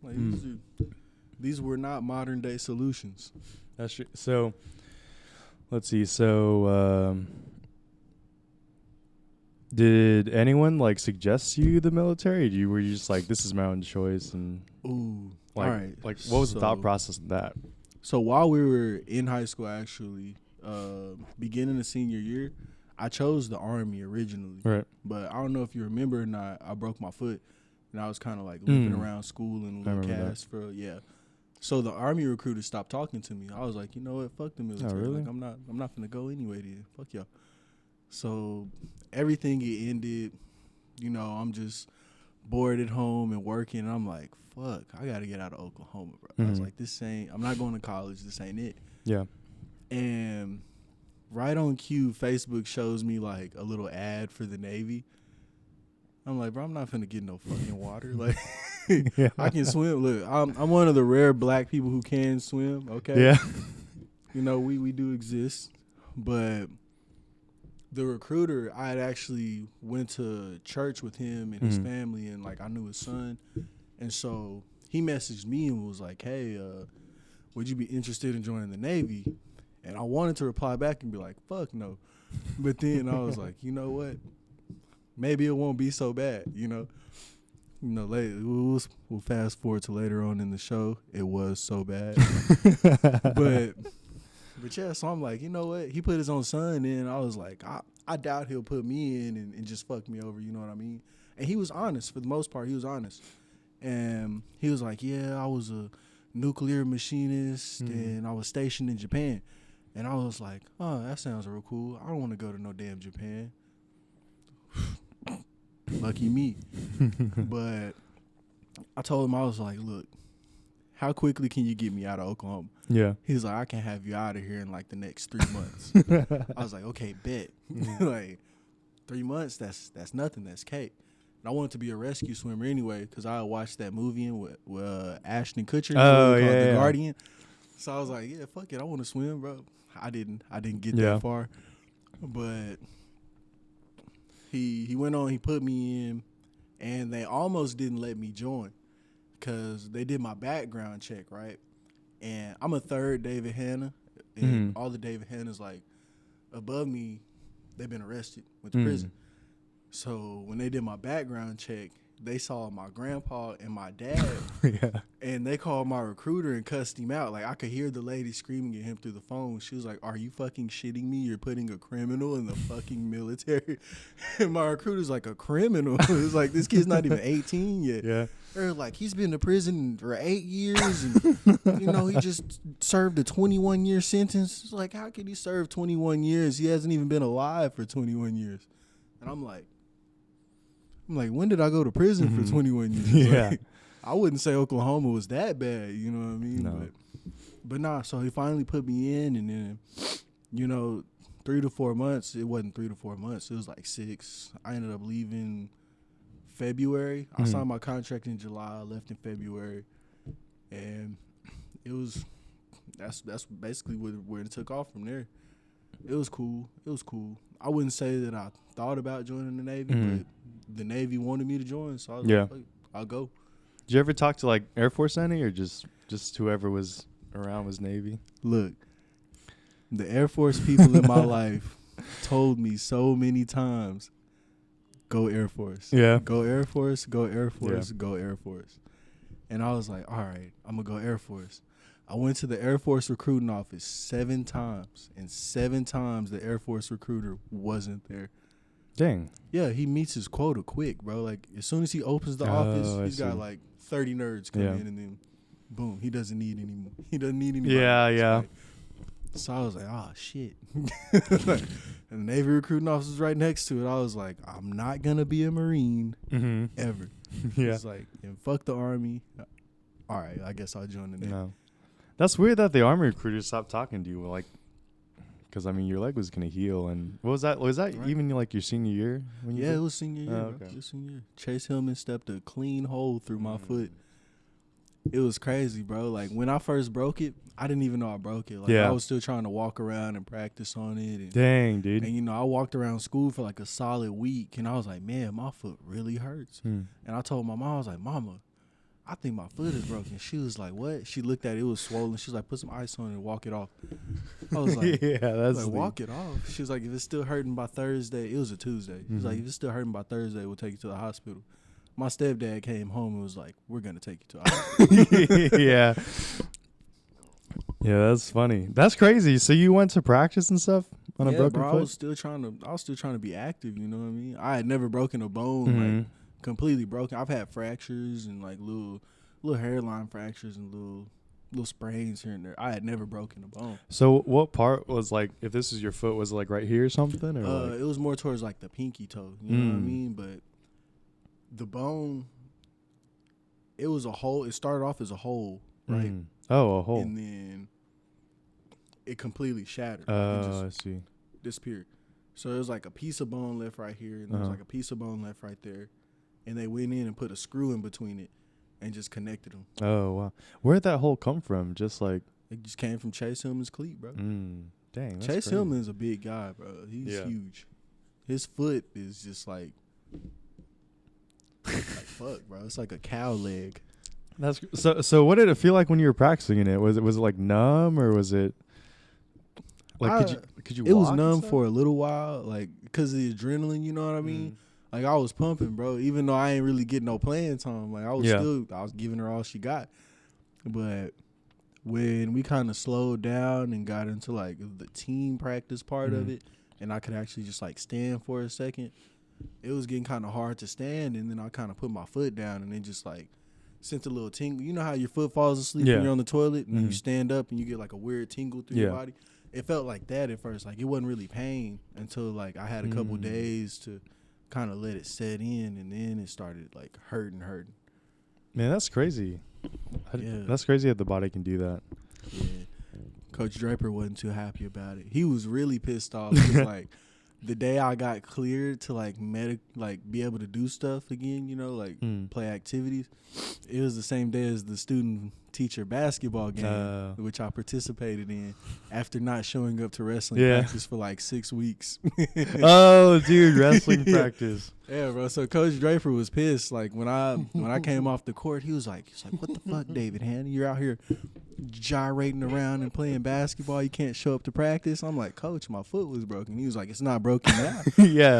Like these were not modern day solutions. That's true. So, let's see. So, did anyone like suggest you the military? Were you just like, this is my own choice, and Ooh, like, all right. like what was the thought process of that? So while we were in high school, actually, beginning of senior year, I chose the Army originally. Right. But I don't know if you remember or not, I broke my foot, and I was kind of like limping around school in a little cast for So the Army recruiter stopped talking to me. I was like, you know what, fuck the military. Oh, really? Like I'm not gonna go anyway. Then fuck y'all. So everything it ended. You know, I'm just bored at home and working. And I'm like, fuck, I gotta get out of Oklahoma, bro. I was like, I'm not going to college. This ain't it. Yeah. And right on cue, Facebook shows me like a little ad for the Navy. I'm like, bro, I'm not finna get no fucking water. Like, I can swim. Look, I'm one of the rare black people who can swim. Okay. Yeah. You know, we do exist, but the recruiter, I had actually went to church with him and his family, and like I knew his son, and so he messaged me and was like, hey, would you be interested in joining the Navy? And I wanted to reply back and be like, fuck no. But then I was like, you know what? Maybe it won't be so bad, you know? You know, we'll fast forward to later on in the show. It was so bad. But yeah, so I'm like, you know what? He put his own son in. I was like, I doubt he'll put me in and just fuck me over, you know what I mean? And he was honest. For the most part, he was honest. And he was like, yeah, I was a nuclear machinist and I was stationed in Japan. And I was like, oh, that sounds real cool. I don't want to go to no damn Japan. Lucky me. But I told him, I was like, look, how quickly can you get me out of Oklahoma? Yeah. He was like, I can have you out of here in like the next 3 months. I was like, okay, bet. Like 3 months, that's nothing. That's cake. And I wanted to be a rescue swimmer anyway because I watched that movie with Ashton Kutcher called The Guardian. So I was like, yeah, fuck it, I want to swim, bro. I didn't get that far, but he went on. He put me in, and they almost didn't let me join because they did my background check, right? And I'm a third David Hanna, and all the David Hannas like above me, they've been arrested, went to prison. So when they did my background check, they saw my grandpa and my dad, and they called my recruiter and cussed him out. Like, I could hear the lady screaming at him through the phone. She was like, are you fucking shitting me? You're putting a criminal in the fucking military? And my recruiter's like, a criminal? It's like, this kid's not even 18 yet. Yeah. They're like, he's been to prison for 8 years, and, you know, he just served a 21-year sentence. It's like, how can he serve 21 years? He hasn't even been alive for 21 years. And I'm like, when did I go to prison for 21 years? Yeah. Like, I wouldn't say Oklahoma was that bad, you know what I mean? No. But nah, so he finally put me in, and then, you know, 3 to 4 months, it wasn't 3 to 4 months, it was like 6. I ended up leaving February. I signed my contract in July, I left in February, and that's basically where it took off from there. It was cool. I wouldn't say that I thought about joining the Navy, but the Navy wanted me to join, so I was like, I'll go. Did you ever talk to like Air Force any, or just whoever was around was Navy? Look, the Air Force people in my life told me so many times, go Air Force. Yeah. Go Air Force, go Air Force, go Air Force. And I was like, all right, I'm going to go Air Force. I went to the Air Force recruiting office 7 times, and 7 times the Air Force recruiter wasn't there. Dang. Yeah, he meets his quota quick, bro. Like, as soon as he opens the office, he's got like 30 nerds come in, and then boom, he doesn't need any. He doesn't need any. Yeah. Like, so I was like, oh shit. And the Navy recruiting office was right next to it. I was like, I'm not gonna be a Marine ever. It's like, and fuck the Army. All right, I guess I'll join the Navy. No. That's weird that the Army recruiters stopped talking to you, like, because I mean your leg was gonna heal, and what was that? Was that right. Even like your senior year? When you it was senior year. Oh, okay. It was senior year. Chase Hillman stepped a clean hole through my foot. It was crazy, bro. Like, when I first broke it, I didn't even know I broke it. Like, I was still trying to walk around and practice on it. And, dang, dude. And, you know, I walked around school for like a solid week, and I was like, man, my foot really hurts. And I told my mom, I was like, Mama, I think my foot is broken. She was like, what? She looked at it. It was swollen. She was like, put some ice on it and walk it off. I was like, yeah, that's like, walk it off. She was like, if it's still hurting by Thursday, it was a Tuesday. She was like, if it's still hurting by Thursday, we'll take you to the hospital. My stepdad came home and was like, we're going to take you to the hospital. yeah. Yeah, that's funny. That's crazy. So you went to practice and stuff on a broken bro, foot? I was still trying to be active, you know what I mean? I had never broken a bone, like completely broken. I've had fractures and like little hairline fractures and little sprains here and there. I had never broken a bone. So what part was like, if this is your foot, was it like right here or something? Or like? It was more towards like the pinky toe, you know what I mean? But the bone, it was a hole. It started off as a hole, right? Oh, a hole. And then it completely shattered. Oh, I see. Disappeared. So it was like a piece of bone left right here, and there was like a piece of bone left right there. And they went in and put a screw in between it and just connected them. Oh, wow. Where'd that hole come from? Just like... It just came from Chase Hillman's cleat, bro. Dang, that's Chase crazy. Hillman's a big guy, bro. He's huge. His foot is just like fuck, bro. It's like a cow leg. That's so. What did it feel like when you were practicing in it? Was it like numb, or was it like could you? It was walk and numb stuff? for a little while, like because of the adrenaline. You know what I mean? Like I was pumping, bro. Even though I ain't really getting no playing time, like I was giving her all she got. But when we kind of slowed down and got into like the team practice part of it, and I could actually just like stand for a second, it was getting kind of hard to stand. And then I kind of put my foot down, and it just like sent a little tingle. You know how your foot falls asleep when you're on the toilet, and then you stand up and you get like a weird tingle through your body. It felt like that at first. Like it wasn't really pain until like I had a couple days to kind of let it set in, and then it started like hurting. Man, that's crazy. That's crazy that the body can do that. Yeah. Coach Draper wasn't too happy about it. He was really pissed off. Cause, like the day I got cleared to like be able to do stuff again, you know, like play activities, it was the same day as the student teacher basketball game, which I participated in after not showing up to wrestling practice for like 6 weeks. Oh, dude, wrestling practice. Yeah, bro. So Coach Draper was pissed. Like when I came off the court, he was like, "What the fuck, David Hanna? You're out here gyrating around and playing basketball. You can't show up to practice." I'm like, "Coach, my foot was broken." He was like, "It's not broken now." Yeah.